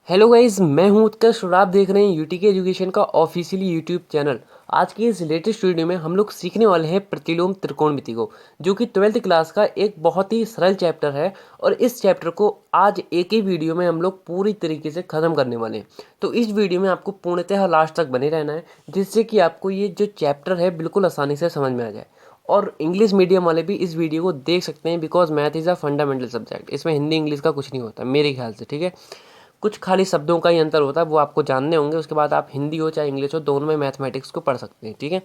Hello guys, मैं हूं उत्कर्ष और आप देख रहे हैं यूटीके एजुकेशन का ऑफिशियली यूट्यूब चैनल। आज की इस लेटेस्ट वीडियो में हम लोग सीखने वाले हैं प्रतिलोम त्रिकोणमिति को, जो कि 12th क्लास का एक बहुत ही सरल चैप्टर है। और इस चैप्टर को आज एक ही वीडियो में हम लोग पूरी तरीके से ख़त्म करने वाले हैं। तो इस वीडियो में आपको पूर्णतः लास्ट तक बने रहना है, जिससे कि आपको ये जो चैप्टर है बिल्कुल आसानी से समझ में आ जाए। और इंग्लिश मीडियम वाले भी इस वीडियो को देख सकते हैं, because math is a fundamental subject. इसमें हिंदी इंग्लिश का कुछ नहीं होता मेरे ख्याल से, ठीक है। कुछ खाली शब्दों का ही अंतर होता है, वो आपको जानने होंगे। उसके बाद आप हिंदी हो चाहे इंग्लिश हो, दोनों में मैथमेटिक्स को पढ़ सकते हैं, ठीक है।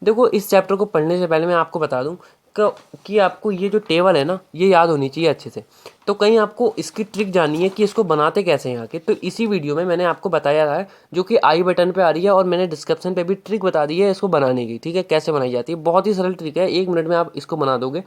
देखो, इस चैप्टर को पढ़ने से पहले मैं आपको बता दूं कि आपको ये जो टेबल है ना, ये याद होनी चाहिए अच्छे से। तो कहीं आपको इसकी ट्रिक जाननी है कि इसको बनाते कैसे हैं आके, तो इसी वीडियो में मैंने आपको बताया है, जो कि आई बटन पे आ रही है, और मैंने डिस्क्रिप्शन पे भी ट्रिक बता दी है इसको बनाने की, ठीक है। कैसे बनाई जाती है, बहुत ही सरल ट्रिक है, 1 मिनट में आप इसको बना दोगे।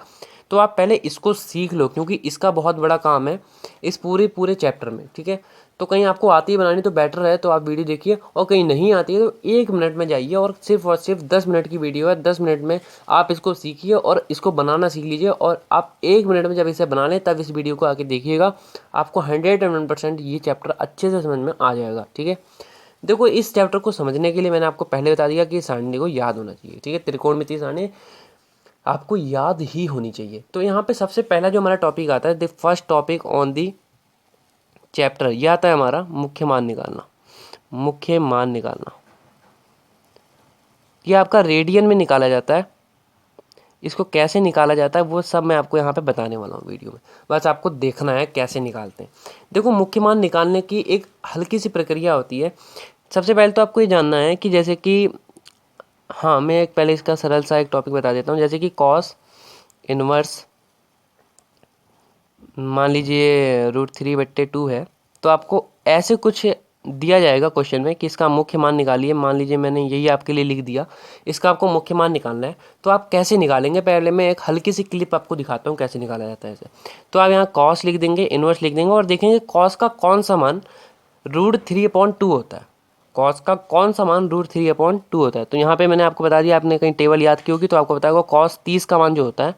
तो आप पहले इसको सीख लो, क्योंकि इसका बहुत बड़ा काम है इस पूरे पूरे चैप्टर में, ठीक है। तो कहीं आपको आती है बनानी तो बेटर है, तो आप वीडियो देखिए। और कहीं नहीं आती है तो 1 मिनट में जाइए, और सिर्फ 10 मिनट की वीडियो है, 10 मिनट में आप इसको सीखिए और इसको बनाना सीख लीजिए। और आप 1 मिनट में जब इसे बना लें तब इस वीडियो को आके देखिएगा, आपको 101% ये चैप्टर अच्छे से समझ में आ जाएगा, ठीक है। देखो, इस चैप्टर को समझने के लिए मैंने आपको पहले बता दिया कि सारणी को याद होना चाहिए, ठीक है। त्रिकोणमितीय सारणी आपको याद ही होनी चाहिए। तो यहाँ पे सबसे पहला जो हमारा टॉपिक आता है, the first topic on the chapter, यह आता है हमारा मुख्य मान निकालना। मुख्य मान निकालना ये आपका रेडियन में निकाला जाता है। इसको कैसे निकाला जाता है वो सब मैं आपको यहाँ पे बताने वाला हूँ वीडियो में, बस आपको देखना है कैसे निकालते हैं। देखो, मुख्य मान निकालने की एक हल्की सी प्रक्रिया होती है। सबसे पहले तो आपको ये जानना है कि जैसे कि, हाँ, मैं एक पहले इसका सरल सा एक टॉपिक बता देता हूँ। जैसे कि कॉस इनवर्स मान लीजिए √3/2 है, तो आपको ऐसे कुछ दिया जाएगा क्वेश्चन में कि इसका मुख्य मान निकालिए। मान लीजिए मैंने यही आपके लिए लिख दिया, इसका आपको मुख्य मान निकालना है। तो आप कैसे निकालेंगे, पहले मैं एक हल्की सी क्लिप आपको दिखाता हूँ कैसे निकाला जाता है इसे। तो आप यहाँ कॉस लिख देंगे, इनवर्स लिख देंगे, और देखेंगे कॉस का कौन सा मान √3/2 होता है। कॉस का कौन सा मान √3/2 होता है। तो यहाँ पे मैंने आपको बता दिया, आपने कहीं टेबल याद की होगी तो आपको बताएगा कॉस 30 का मान जो होता है,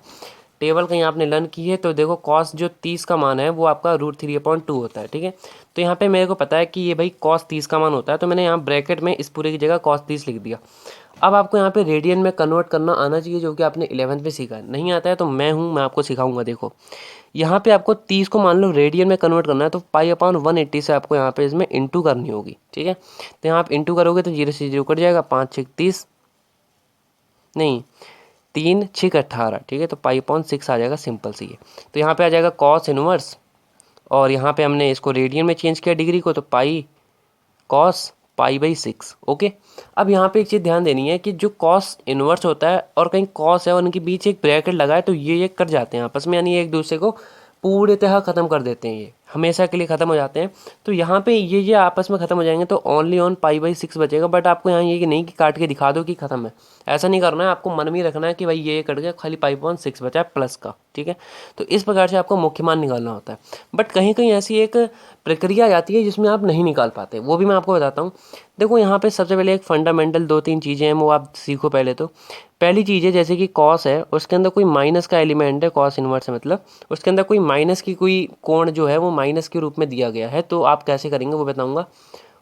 टेबल कहीं आपने लर्न की है तो देखो कॉस जो 30 का मान है वो आपका √3/2 होता है, ठीक है। तो यहाँ पे मेरे को पता है कि ये भाई कॉस 30 का मान होता है, तो मैंने यहाँ ब्रैकेट में इस पूरे की जगह कॉस 30 लिख दिया। अब आपको यहाँ पे रेडियन में कन्वर्ट करना आना चाहिए, जो कि आपने 11th में सीखा है। नहीं आता है तो मैं आपको सिखाऊंगा। देखो, यहाँ पे आपको 30 को मान लो रेडियन में कन्वर्ट करना है, तो π/180 से आपको यहाँ पे इसमें इंटू करनी होगी, ठीक है। तो यहाँ आप इंटू करोगे तो 0 से 0 कट जाएगा, 5 6 30, नहीं 3 6 18, ठीक है। तो π/6 आ जाएगा, सिंपल सी है। तो यहाँ पे आ जाएगा कॉस इनवर्स, और यहाँ पे हमने इसको रेडियन में चेंज किया डिग्री को, तो पाई कॉस π/6, ओके। अब यहाँ पे एक चीज़ ध्यान देनी है कि जो कॉस इनवर्स होता है और कहीं कॉस है और उनके बीच एक ब्रैकेट लगा है, तो ये कट जाते हैं आपस में, यानी एक दूसरे को पूरी तरह ख़त्म कर देते हैं, ये हमेशा के लिए ख़त्म हो जाते हैं। तो यहाँ पे ये आपस में ख़त्म हो जाएंगे, तो ओनली ऑन π/6 बचेगा। बट आपको यहाँ ये कि नहीं कि काट के दिखा दो कि ख़त्म है, ऐसा नहीं करना है। आपको मन में ही रखना है कि भाई ये कट गया, खाली π/6 बचा है प्लस का, ठीक है। तो इस प्रकार से आपको मुख्य मान निकालना होता है। बट कहीं कहीं ऐसी एक प्रक्रिया आ जाती है जिसमें आप नहीं निकाल पाते, वो भी मैं आपको बताता हूँ। देखो, यहाँ पे सबसे पहले एक फंडामेंटल 2-3 चीज़ें हैं, वो आप सीखो पहले। तो पहली चीज़ है, जैसे कि कॉस है, उसके अंदर कोई माइनस का एलिमेंट है, कॉस इनवर्स है मतलब उसके अंदर कोई माइनस की कोई कोण जो है वो माइनस के रूप में दिया गया है, तो आप कैसे करेंगे वो बताऊँगा।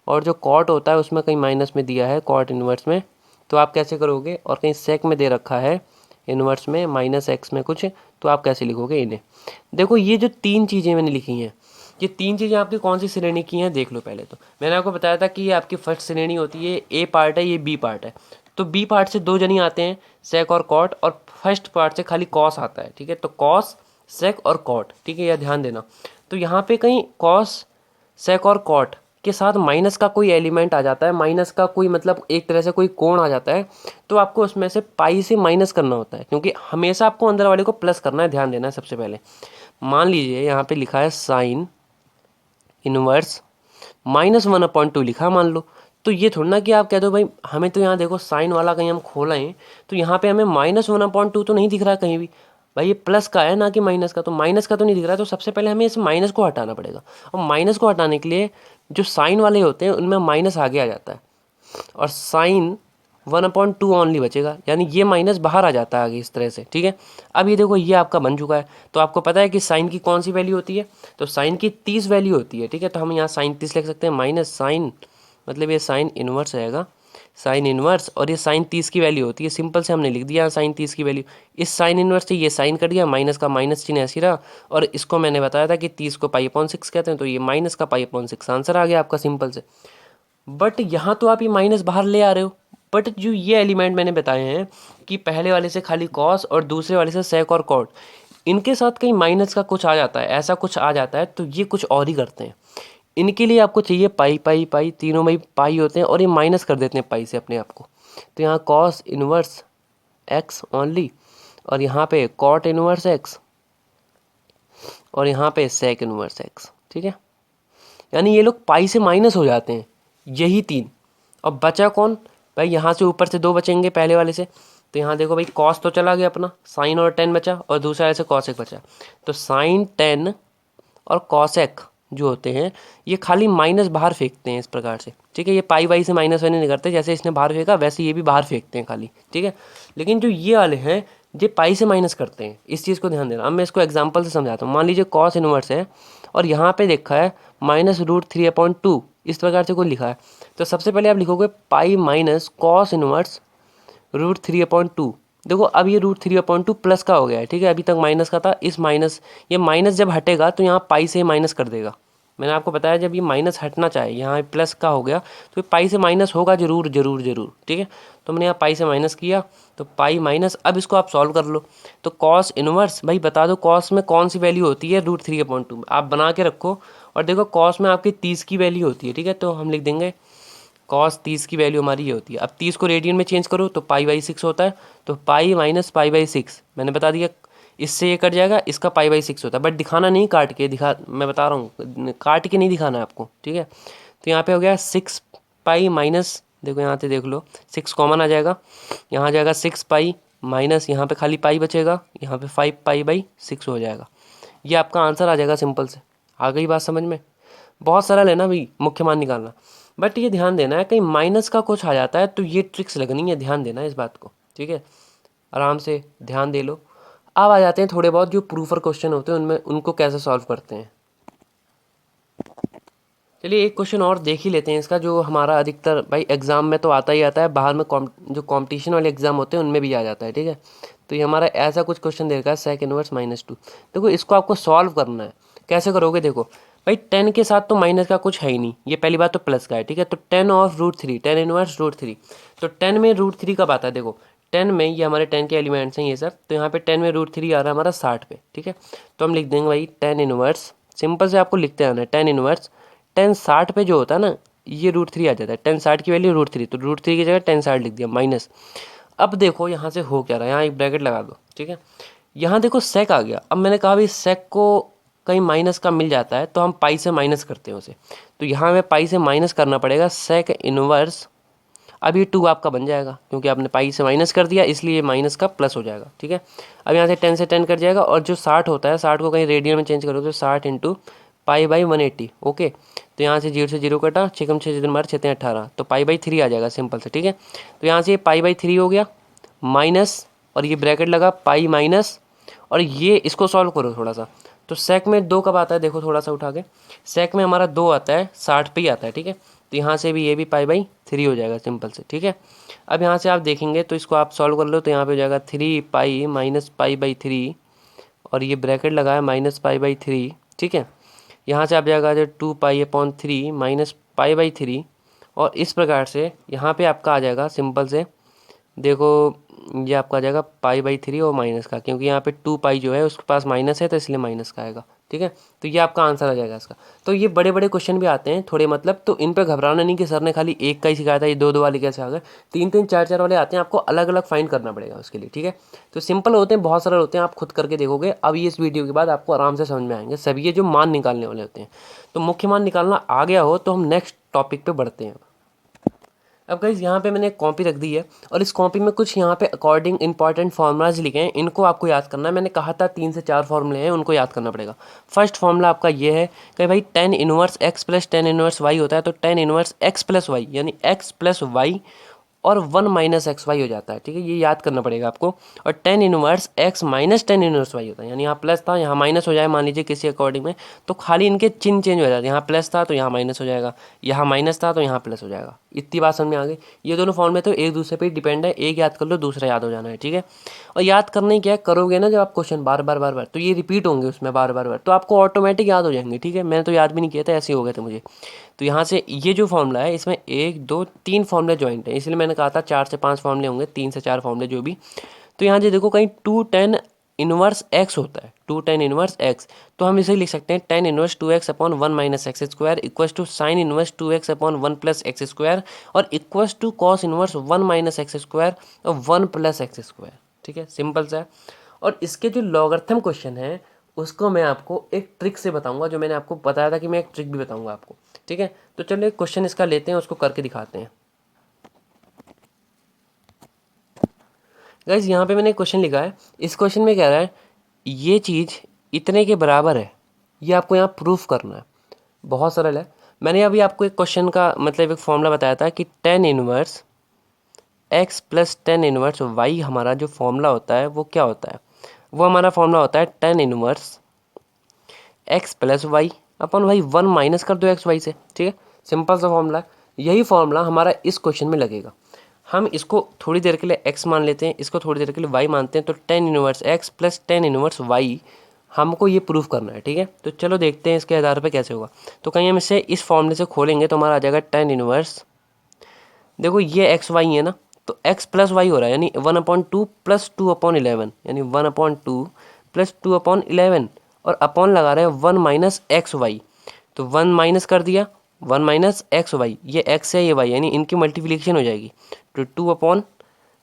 और जो कॉट होता है उसमें कहीं माइनस में दिया है, कॉट इनवर्स में, तो आप कैसे करोगे। और कहीं सेक में दे रखा है इनवर्स में -x में कुछ, तो आप कैसे लिखोगे इन्हें। देखो, ये जो 3 चीज़ें मैंने लिखी हैं, ये 3 चीज़ें आपकी कौन सी श्रेणी की हैं देख लो पहले। तो मैंने आपको बताया था कि ये आपकी फर्स्ट श्रेणी होती है, ए पार्ट है, ये बी पार्ट है। तो बी पार्ट से 2 जन ही आते हैं, सेक और कॉट, और फर्स्ट पार्ट से खाली कॉस आता है, ठीक है। तो कॉस, सेक और कॉट, ठीक है, यह ध्यान देना। तो यहाँ पे कहीं कॉस, सेक और कॉट के साथ माइनस का कोई एलिमेंट आ जाता है, माइनस का कोई मतलब एक तरह से कोई कोण आ जाता है, तो आपको उसमें से पाई से माइनस करना होता है, क्योंकि हमेशा आपको अंदर वाले को प्लस करना है, ध्यान देना है सबसे पहले। मान लीजिए यहाँ पे लिखा है साइन इनवर्स -1/2 लिखा मान लो, तो ये थोड़ा ना कि आप कह दो भाई हमें तो यहाँ देखो साइन वाला कहीं हम खोला है, तो यहाँ पे हमें -1/2 तो नहीं दिख रहा कहीं भी। भाई ये प्लस का है ना कि माइनस का, तो माइनस का तो नहीं दिख रहा, तो सबसे पहले हमें इस माइनस को हटाना पड़ेगा। और माइनस को हटाने के लिए जो साइन वाले होते हैं उनमें माइनस आगे आ जाता है, और साइन 1/2 ओनली बचेगा, यानी ये माइनस बाहर आ जाता है आगे इस तरह से, ठीक है। अब ये देखो ये आपका बन चुका है। तो आपको पता है कि साइन की कौन सी वैल्यू होती है, तो साइन की 30 वैल्यू होती है, ठीक है। तो हम यहाँ साइन 30 लिख सकते हैं, माइनस साइन मतलब ये साइन इनवर्स रहेगा, साइन इनवर्स, और ये साइन 30 की वैल्यू होती है, सिंपल से हमने लिख दिया साइन 30 की वैल्यू। इस साइन इनवर्स से ये साइन कट गया, माइनस का माइनस चिन्ह ऐसी रहा, और इसको मैंने बताया था कि 30 को π/6 कहते हैं, तो ये माइनस का π/6 आंसर आ गया आपका सिंपल से। बट यहाँ तो आप ये माइनस बाहर ले आ रहे हो, बट जो ये एलिमेंट मैंने बताए हैं कि पहले वाले से खाली कॉस और दूसरे वाले से सेक और कॉट, इनके साथ कहीं माइनस का कुछ आ जाता है, ऐसा कुछ आ जाता है, तो ये कुछ और ही करते हैं। इनके लिए आपको चाहिए पाई पाई पाई, तीनों में पाई होते हैं, और ये माइनस कर देते हैं पाई से अपने आप को। तो यहाँ कॉस इनवर्स एक्स ओनली, और यहाँ पे कॉट इनवर्स एक्स, और यहाँ पे सेक इनवर्स एक्स, ठीक है। यानी ये लोग पाई से माइनस हो जाते हैं, यही तीन। अब बचा कौन भाई, यहाँ से ऊपर से 2 बचेंगे पहले वाले से, तो यहाँ देखो भाई कॉस तो चला गया अपना, साइन और टेन बचा, और दूसरा वाले से कॉसेक बचा। तो साइन टेन और कॉसेक जो होते हैं ये खाली माइनस बाहर फेंकते हैं इस प्रकार से, ठीक है। ये पाई वाई से माइनस वाइनस नहीं करते, जैसे इसने बाहर फेंका वैसे ये भी बाहर फेंकते हैं खाली, ठीक है। लेकिन जो ये वाले हैं ये पाई से माइनस करते हैं, इस चीज़ को ध्यान देना। अब मैं इसको एग्जांपल से समझाता हूँ। मान लीजिए कॉस इनवर्स है और यहाँ पे देखा है -√3/2, इस प्रकार से कोई लिखा है, तो सबसे पहले आप लिखोगे पाई माइनस कॉस इनवर्स √3/2। देखो अब ये √3/2 प्लस का हो गया है, ठीक है। अभी तक माइनस का था, इस माइनस, ये माइनस जब हटेगा तो यहाँ पाई से माइनस कर देगा। मैंने आपको बताया जब ये माइनस हटना चाहे, यहाँ प्लस का हो गया तो पाई से माइनस होगा जरूर जरूर जरूर, ठीक है। तो मैंने यहाँ पाई से माइनस किया, तो पाई माइनस, अब इसको आप सॉल्व कर लो। तो कॉस इनवर्स, भाई बता दो कॉस में कौन सी वैल्यू होती है, √3/2 आप बना के रखो। और देखो कॉस में आपकी 30 की वैल्यू होती है, ठीक है। तो हम लिख देंगे कॉस 30 की वैल्यू हमारी ये होती है। अब 30 को रेडियन में चेंज करो तो π/6 होता है, तो पाई माइनस π/6 मैंने बता दिया, इससे ये कट जाएगा, इसका π/6 होता है। बट दिखाना नहीं काट के, मैं बता रहा हूँ काट के नहीं दिखाना है आपको, ठीक है। तो यहाँ पे हो गया 6 पाई माइनस, देखो यहाँ से देख लो 6 कॉमन आ जाएगा, यहाँ आ जाएगा 6 पाई माइनस, यहाँ पे खाली पाई बचेगा, यहाँ पे 5π/6 हो जाएगा। ये आपका आंसर आ जाएगा सिंपल से। आ गई बात समझ में? बहुत सरल है ना भाई मुख्य मान निकालना। बट ये ध्यान देना है कहीं माइनस का कुछ आ जाता है तो ये ट्रिक्स लगनी है, ध्यान देना है इस बात को, ठीक है। आराम से ध्यान दे लो। अब आ जाते हैं थोड़े बहुत जो प्रूफर क्वेश्चन होते हैं, उनमें उनको कैसे सॉल्व करते हैं। चलिए एक क्वेश्चन और देख ही लेते हैं इसका, जो हमारा अधिकतर भाई एग्जाम में तो आता ही आता है, बाहर में जो कंपटीशन वाले एग्जाम होते हैं उनमें भी आ जाता है, ठीक है। तो ये हमारा ऐसा कुछ क्वेश्चन दे रखा है सेक इनवर्स -2। देखो इसको आपको सॉल्व करना है, कैसे करोगे देखो भाई, 10 के साथ तो माइनस का कुछ है ही नहीं, ये पहली बात तो प्लस का है, ठीक है। तो 10 ऑफ √3, 10 इनवर्स √3, तो 10 में √3 कब आता है, देखो 10 में ये हमारे 10 के एलिमेंट्स हैं ये सब, तो यहाँ पे 10 में √3 आ रहा है हमारा 60 पे, ठीक है। तो हम लिख देंगे भाई 10 इनवर्स, सिंपल से आपको लिखते आना है 10 इनवर्स, 10 60 पे जो होता है ना ये √3 आ जाता है, 10 60 की वैल्यू √3, तो √3 की जगह 10 60 लिख दिया माइनस। अब देखो यहाँ से हो क्या रहा है, यहाँ एक ब्रैकेट लगा दो, ठीक है। यहाँ देखो सेक आ गया, अब मैंने कहा भाई सेक को कहीं माइनस का मिल जाता है तो हम पाई से माइनस करते हैं उसे, तो यहाँ हमें पाई से माइनस करना पड़ेगा सेक इनवर्स। अब ये 2 आपका बन जाएगा क्योंकि आपने पाई से माइनस कर दिया, इसलिए माइनस का प्लस हो जाएगा, ठीक है। अब यहाँ से 10 से 10 कट जाएगा, और जो 60 होता है 60 को कहीं रेडियन में चेंज करो तो 60 × π/180, ओके। तो यहाँ से 0 से 0 कटा, 6 × 6 मार 6 18, तो π/3 आ जाएगा सिंपल से, ठीक है। तो यहाँ से ये π/3 हो गया माइनस, और ये ब्रैकेट लगा पाई माइनस, और ये इसको सॉल्व करो थोड़ा सा। तो सेक में 2 कब आता है, देखो थोड़ा सा उठा के, सेक में हमारा 2 आता है 60 पे ही आता है, ठीक है। तो यहाँ से भी ये भी π/3 हो जाएगा सिंपल से, ठीक है। अब यहाँ से आप देखेंगे तो इसको आप सॉल्व कर लो, तो यहाँ पे हो जाएगा 3 पाई माइनस π/3, और ये ब्रैकेट लगा है -π/3, ठीक है। यहाँ से आप जाएगा जो 2π/3 माइनस π/3, और इस प्रकार से यहाँ पे आपका आ जाएगा सिंपल से, देखो ये आपका आ जाएगा π/3 और माइनस का, क्योंकि यहाँ पे 2 पाई जो है उसके पास माइनस है तो इसलिए माइनस का आएगा, ठीक है। तो ये आपका आंसर आ जाएगा इसका। तो ये बड़े बड़े क्वेश्चन भी आते हैं थोड़े, मतलब तो इन पे घबराना नहीं कि सर ने खाली एक का ही सिखाया था, ये 2 2 वाले कैसे आ गए, 3 3 4 4 वाले आते हैं, आपको अलग अलग फाइंड करना पड़ेगा उसके लिए, ठीक है। तो सिंपल होते हैं, बहुत सरल होते हैं, आप खुद करके देखोगे। अब ये इस वीडियो के बाद आपको आराम से समझ में आएंगे सभी ये जो मान निकालने वाले होते हैं। तो मुख्य मान निकालना आ गया हो तो हम नेक्स्ट टॉपिक पर बढ़ते हैं। अब गाइस यहाँ पे मैंने एक कॉपी रख दी है, और इस कॉपी में कुछ यहाँ पे अकॉर्डिंग इंपॉर्टेंट फार्मूलाज लिखे हैं, इनको आपको याद करना है। मैंने कहा था 3 से 4 फार्मूले हैं, उनको याद करना पड़ेगा। फर्स्ट फार्मूला आपका ये है कि भाई 10 inverse x plus 10 inverse y होता है, तो 10 इनवर्स x प्लस वाई यानी x प्लस वाई और 1 माइनस एक्स वाई हो जाता है, ठीक है, ये याद करना पड़ेगा आपको। और tan inverse X minus tan inverse Y होता है, यानी यहाँ प्लस था यहाँ माइनस हो जाए मान लीजिए किसी अकॉर्डिंग में, तो खाली इनके चिन्ह चेंज हो जाते हैं, यहाँ प्लस था तो यहाँ माइनस हो जाएगा, यहाँ माइनस था तो यहाँ प्लस हो जाएगा। इतनी बात समझ में आ गई। ये दोनों फॉर्मूले तो एक दूसरे पे डिपेंड है, एक याद कर लो दूसरा याद हो जाना है, ठीक है। और याद करने क्या करोगे ना, जब आप क्वेश्चन बार बार बार बार तो ये रिपीट होंगे उसमें बार बार बार, तो आपको ऑटोमेटिक याद हो जाएंगे, ठीक है। मैंने तो याद भी नहीं किया था, ऐसे ही हो गए थे मुझे। तो यहाँ से ये जो फॉर्मूला है इसमें 1 2 3 फॉर्मूले जॉइंट है, इसलिए मैंने कहा था 4 से 5 फॉर्मूले होंगे, 3 से 4 फॉर्मूले जो भी। तो यहाँ जो देखो कहीं 2 tan इनवर्स एक्स होता है, 2 tan इनवर्स एक्स, तो हम इसे लिख सकते हैं tan inverse 2x upon 1 minus X square equals to sine inverse 2x upon 1 plus X square और equals to cos inverse 1 minus X square और 1 प्लस एक्स स्क्वायर, ठीक है, सिंपल सा है। और इसके जो लॉगरिथम क्वेश्चन है उसको मैं आपको एक ट्रिक से बताऊंगा, जो मैंने आपको बताया था कि मैं एक ट्रिक भी बताऊंगा आपको, ठीक है। तो चलो एक क्वेश्चन इसका लेते हैं, उसको करके दिखाते हैं। गाइस यहाँ पे मैंने एक क्वेश्चन लिखा है, इस क्वेश्चन में कह रहा है ये चीज़ इतने के बराबर है, ये आपको यहाँ प्रूफ करना है। बहुत सरल है। मैंने अभी आपको एक क्वेश्चन का मतलब एक फॉर्मूला बताया था कि tan inverse X plus tan inverse Y, हमारा जो फॉर्मूला होता है वो क्या होता है, वो हमारा फॉर्मूला होता है ten inverse X plus Y upon भाई 1 माइनस कर दो एक्स वाई से, ठीक है, सिंपल सा फॉर्मूला। यही फॉर्मूला हमारा इस क्वेश्चन में लगेगा। हम इसको थोड़ी देर के लिए x मान लेते हैं, इसको थोड़ी देर के लिए y मानते हैं, तो tan inverse x plus tan inverse Y हमको ये प्रूफ करना है, ठीक है। तो चलो देखते हैं इसके आधार पर कैसे होगा। तो कहीं हम इसे इस फॉर्मूले से खोलेंगे तो हमारा आ जाएगा टेन इनवर्स, देखो ये एक्स वाई है ना, तो एक्स प्लस वाई हो रहा है, यानी 1/2 प्लस 2/11, यानी 1/2 प्लस 2/11 और अपॉन लगा रहे हैं 1 माइनस एक्स वाई, तो 1 माइनस कर दिया 1 माइनस एक्स वाई, ये एक्स है ये वाई, यानी इनकी मल्टीप्लिकेशन हो जाएगी, तो 2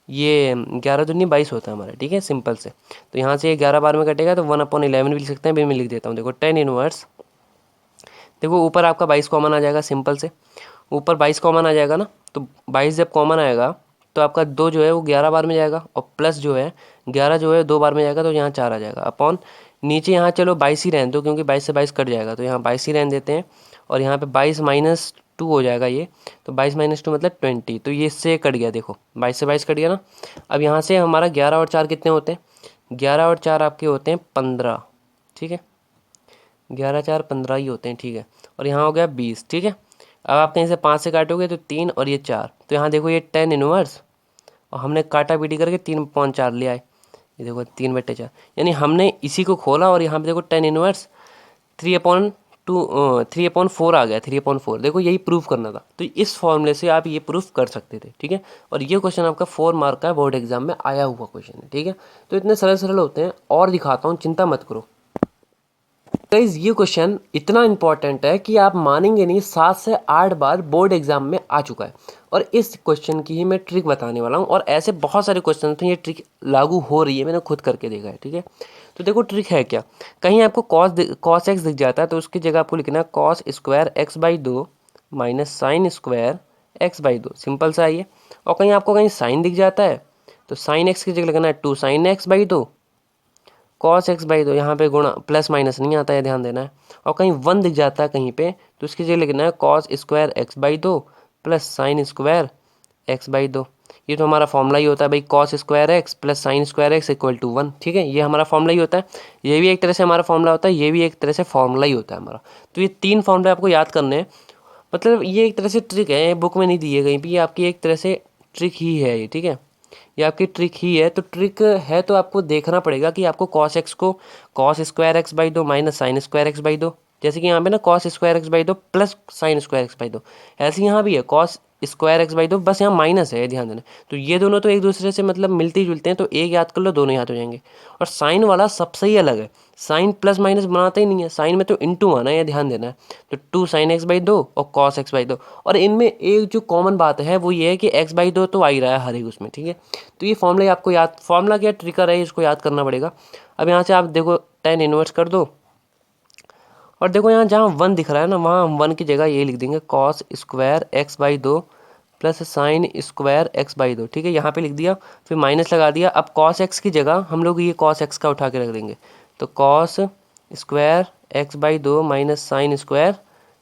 ये 11 दूनी 22 होता है हमारा, ठीक है, सिंपल से। तो यहाँ से ये 11 बार में कटेगा तो 1/11 भी लिख सकते हैं, भी मैं लिख देता हूँ। देखो टेन इनवर्स, देखो ऊपर आपका 22 कॉमन आ जाएगा, सिंपल से ऊपर 22 कॉमन आ जाएगा ना, तो 22 जब कॉमन आएगा तो आपका 2 जो है वो 11 बार में जाएगा और प्लस जो है 11 जो है 2 बार में जाएगा, तो यहाँ 4 आ जाएगा अपॉन नीचे यहाँ चलो 22 ही रहने दो क्योंकि 22 से 22 कट जाएगा, तो यहाँ 22 ही रहने देते हैं। और यहाँ पे 22 माइनस 2 हो जाएगा ये, तो 22 माइनस 2 मतलब 20, तो ये इससे कट गया, देखो 22 से 22 कट गया ना। अब यहाँ से हमारा 11 और 4 कितने होते हैं, 11 और 4 आपके होते हैं 15, ठीक है, 11 4 15 ही होते हैं, ठीक है। और यहाँ हो गया 20, ठीक है। अब आप कहीं से 5 से काटोगे तो 3 और ये 4, तो यहाँ देखो ये टेन इनवर्स और हमने काटा पीटी करके 3/4 ले आए, ये देखो 3/4, यानी हमने इसी को खोला और यहाँ पे देखो टेन इनवर्स 3/4 आ गया, 3/4, देखो यही प्रूफ करना था। तो इस फॉर्मूले से आप ये प्रूफ कर सकते थे, ठीक है। और ये क्वेश्चन आपका 4 मार्क का बोर्ड एग्जाम में आया हुआ क्वेश्चन है, ठीक है। तो इतने सरल सरल होते हैं, और दिखाता हूँ, चिंता मत करो। गाइस ये क्वेश्चन इतना इंपॉर्टेंट है कि आप मानेंगे नहीं, 7 से 8 बार बोर्ड एग्जाम में आ चुका है और इस क्वेश्चन की ही मैं ट्रिक बताने वाला हूँ। और ऐसे बहुत सारे क्वेश्चन थे, ये ट्रिक लागू हो रही है, मैंने खुद करके देखा है, ठीक है। तो देखो ट्रिक है क्या, कहीं आपको कॉस एक्स दिख जाता है तो उसकी जगह आपको लिखना है cos square X by 2 minus sign square X by 2, simple सा है ये। और कहीं आपको कहीं साइन दिख जाता है तो साइन एक्स की जगह लिखना है 2 sine x by 2 cos x by 2, यहाँ पे गुणा प्लस माइनस नहीं आता है, ध्यान देना है। और कहीं 1 दिख जाता है कहीं पे तो उसकी जगह लिखना है cos square X by 2 plus sine square X by 2। ये तो हमारा फॉर्मूला ही होता है भाई, cos square X plus sine square X equal to 1, ठीक है, ये हमारा फॉर्मूला ही होता है। ये भी एक तरह से हमारा फॉर्मूला होता है, ये भी एक तरह से फॉर्मूला ही होता है हमारा। तो ये 3 फॉर्मूले आपको याद करने हैं, मतलब ये एक तरह से ट्रिक है, बुक में नहीं दी है कहीं भी, ये आपकी एक तरह से ट्रिक ही है ये, ठीक है, ये आपकी ट्रिक ही है। तो ट्रिक है तो आपको देखना पड़ेगा कि आपको कॉस एक्स को cos square X by 2 minus sign square X by 2, जैसे कि यहाँ पे ना cos square X by 2 plus sine square X by 2, ऐसे यहाँ भी है कॉस स्क्वायर एक्स बाई 2, बस यहाँ माइनस है, ध्यान देना। तो ये दोनों तो एक दूसरे से मतलब मिलते ही जुलते हैं, तो एक याद कर लो दोनों याद हो जाएंगे। और साइन वाला सबसे ही अलग है, साइन प्लस माइनस बनाता ही नहीं है, साइन में तो इंटू आना है, ध्यान देना है। तो 2 साइन एक्स बाई 2 और कॉस एक्स बाई 2, और इनमें एक जो कॉमन बात है वो ये है कि एक्स बाई 2 तो आ ही रहा है हर एक उसमें, ठीक है। तो ये फॉर्मूला आपको याद, फॉर्मूला क्या ट्रिकर है, इसको याद करना पड़ेगा। अब यहाँ से आप देखो टेन इनवर्स कर दो और देखो यहाँ जहाँ 1 दिख रहा है ना, वहाँ हम 1 की जगह ये लिख देंगे cos square X by 2 plus sine square X by 2, ठीक है, यहाँ पे लिख दिया, फिर माइनस लगा दिया। अब कॉस एक्स की जगह हम लोग ये कॉस एक्स का उठा के रख देंगे, तो cos square X by 2 minus sine square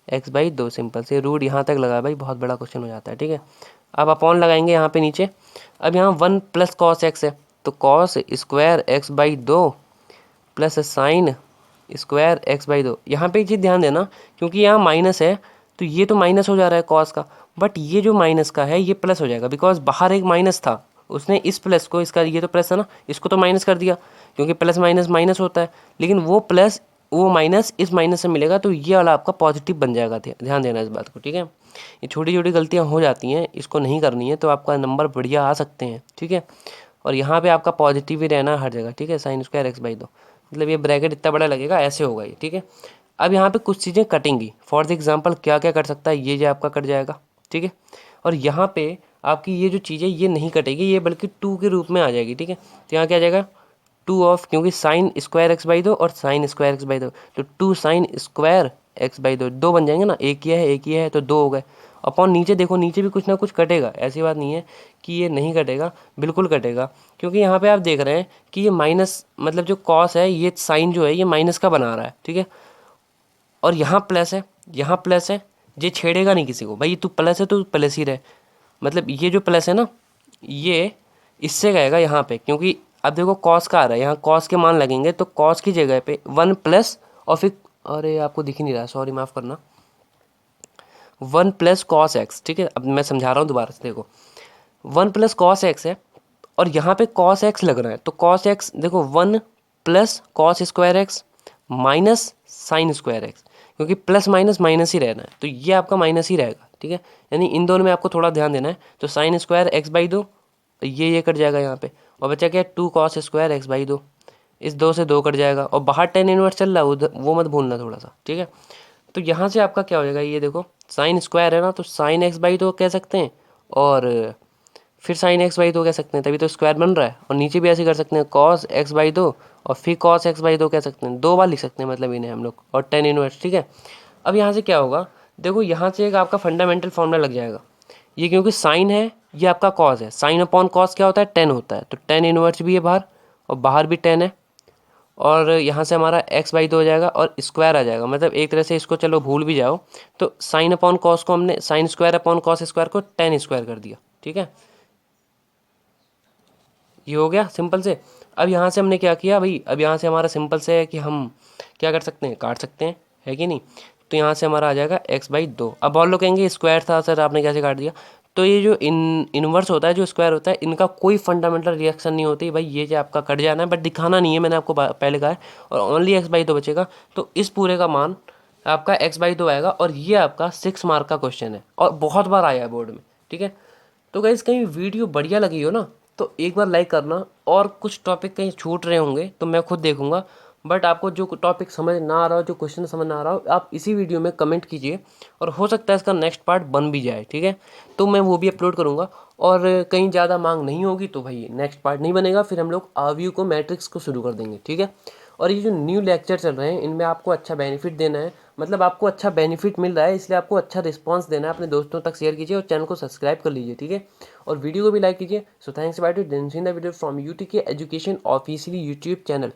x/2 simple से रूट यहाँ तक लगा भाई, बहुत बड़ा क्वेश्चन हो जाता है। ठीक है, अब अपॉन लगाएंगे यहाँ पे नीचे। अब यहाँ 1 प्लस कॉस एक्स है, तो cos square x/2 plus sine square x/2। यहाँ पे एक चीज़ ध्यान देना, क्योंकि यहाँ माइनस है तो ये तो माइनस हो जा रहा है कॉस का, बट ये जो माइनस का है ये प्लस हो जाएगा, बिकॉज बाहर एक माइनस था, उसने इस प्लस को, इसका ये तो प्लस है ना, इसको तो माइनस कर दिया, क्योंकि प्लस माइनस माइनस होता है, लेकिन वो प्लस वो माइनस इस माइनस से मिलेगा, तो ये वाला आपका पॉजिटिव बन जाएगा। ध्यान देना इस बात को। ठीक है, ये छोटी छोटी गलतियाँ हो जाती हैं, इसको नहीं करनी है, तो आपका नंबर बढ़िया आ सकते हैं। ठीक है, और यहाँ पे आपका पॉजिटिव ही रहना हर जगह। ठीक है, साइन स्क्वायर x/2, मतलब ये ब्रैकेट इतना बड़ा लगेगा, ऐसे होगा ये। ठीक है, अब यहाँ पे कुछ चीज़ें कटेंगी। फॉर द एग्जांपल क्या क्या कट सकता है, ये जो आपका कट जाएगा। ठीक है, और यहाँ पे आपकी ये जो चीज़ है ये नहीं कटेगी, ये बल्कि 2 के रूप में आ जाएगी। ठीक है, तो यहाँ क्या आ जाएगा 2 ऑफ, क्योंकि साइन स्क्वायर x/2 और साइन स्क्वायर x/2, तो 2 साइन स्क्वायर x/2, 2 बन जाएंगे ना, एक ये है एक ये है, तो 2 हो गए। अपॉन नीचे देखो, नीचे भी कुछ ना कुछ कटेगा, ऐसी बात नहीं है कि ये नहीं कटेगा, बिल्कुल कटेगा, क्योंकि यहाँ पे आप देख रहे हैं कि ये माइनस, मतलब जो कॉस है, ये साइन जो है ये माइनस का बना रहा है। ठीक है, और यहाँ प्लस है, यहाँ प्लस है, ये छेड़ेगा नहीं किसी को भाई, तू प्लस है तो प्लस ही रहे, मतलब ये जो प्लस है ना, ये इससे गएगा यहाँ पे, क्योंकि अब देखो कॉस का आ रहा है, यहाँ कॉस के मान लगेंगे, तो कॉस की जगह पे 1 प्लस, और फिर अरे आपको दिख ही नहीं रहा, सॉरी माफ़ करना, 1 प्लस कॉस एक्स। ठीक है, अब मैं समझा रहा हूँ दोबारा से, देखो 1 प्लस कॉस एक्स है, और यहाँ पे कॉस एक्स लग रहा है, तो कॉस एक्स देखो 1 plus cos square x minus sign square x, क्योंकि प्लस माइनस माइनस ही रहना है, तो ये आपका माइनस ही रहेगा। ठीक है, यानी इन दोनों में आपको थोड़ा ध्यान देना है। तो साइन स्क्वायर x/2, ये कट जाएगा यहाँ पे, और बचा क्या 2 कॉस स्क्वायर x/2, इस 2 से 2 कट जाएगा, और बाहर tan इनवर्स चल रहा है उधर, वो मत भूलना थोड़ा सा। ठीक है, तो यहाँ से आपका क्या हो जाएगा, ये देखो साइन स्क्वायर है ना, तो साइन x/2 कह सकते हैं, और फिर साइन x/2 कह सकते हैं, तभी तो स्क्वायर बन रहा है, और नीचे भी ऐसे कर सकते हैं कॉस x/2, और फिर कॉस x/2 कह सकते हैं, 2 बार लिख सकते हैं मतलब इन्हें हम लोग, और tan इनवर्स। ठीक है, अब यहाँ से क्या होगा, देखो यहाँ से एक आपका फंडामेंटल फॉर्मूला लग जाएगा, ये क्योंकि साइन है, ये आपका कॉस है, साइन अपॉन कॉस क्या होता है, 10 होता है, तो tan इनवर्स भी है बाहर, और बाहर भी 10 है, और यहाँ से हमारा x/2 हो जाएगा, और स्क्वायर आ जाएगा, मतलब एक तरह से इसको चलो भूल भी जाओ, तो साइन अपॉन कॉस को हमने sine square upon cos square को tan स्क्वायर कर दिया। ठीक है, ये हो गया सिंपल से। अब यहाँ से हमने क्या किया भाई, अब यहाँ से हमारा सिंपल से है कि हम क्या कर सकते हैं, काट सकते हैं, है कि नहीं। तो यहाँ से हमारा आ जाएगा x/2। अब और लोग कहेंगे स्क्वायर था सर, आपने कैसे काट दिया, तो ये जो इनवर्स होता है, जो स्क्वायर होता है, इनका कोई फंडामेंटल रिएक्शन नहीं होती भाई, ये जो आपका कट जाना है, बट दिखाना नहीं है, मैंने आपको पहले कहा है, और ओनली x/2 बचेगा, तो इस पूरे का मान आपका x/2 आएगा, और ये आपका 6 मार्क का क्वेश्चन है, और बहुत बार आया है बोर्ड में। ठीक है, तो गाइस कहीं वीडियो बढ़िया लगी हो ना, तो एक बार लाइक करना, और कुछ टॉपिक कहीं छूट रहे होंगे तो मैं खुद देखूंगा, बट आपको जो टॉपिक समझ ना आ रहा हो, जो क्वेश्चन समझ ना आ रहा हो, आप इसी वीडियो में कमेंट कीजिए, और हो सकता है इसका नेक्स्ट पार्ट बन भी जाए। ठीक है, तो मैं वो भी अपलोड करूँगा, और कहीं ज़्यादा मांग नहीं होगी तो भाई नेक्स्ट पार्ट नहीं बनेगा, फिर हम लोग आव्यू को मैट्रिक्स को शुरू कर देंगे। ठीक है, और ये जो न्यू लेक्चर चल रहे हैं, इनमें आपको अच्छा बेनिफिट देना है, मतलब आपको अच्छा बेनिफिट मिल रहा है, इसलिए आपको अच्छा रिस्पांस देना है, अपने दोस्तों तक शेयर कीजिए, और चैनल को सब्सक्राइब कर लीजिए। ठीक है, और वीडियो को भी लाइक कीजिए। So thanks by two the video from UT के एजुकेशन ऑफिशियली यूट्यूब चैनल।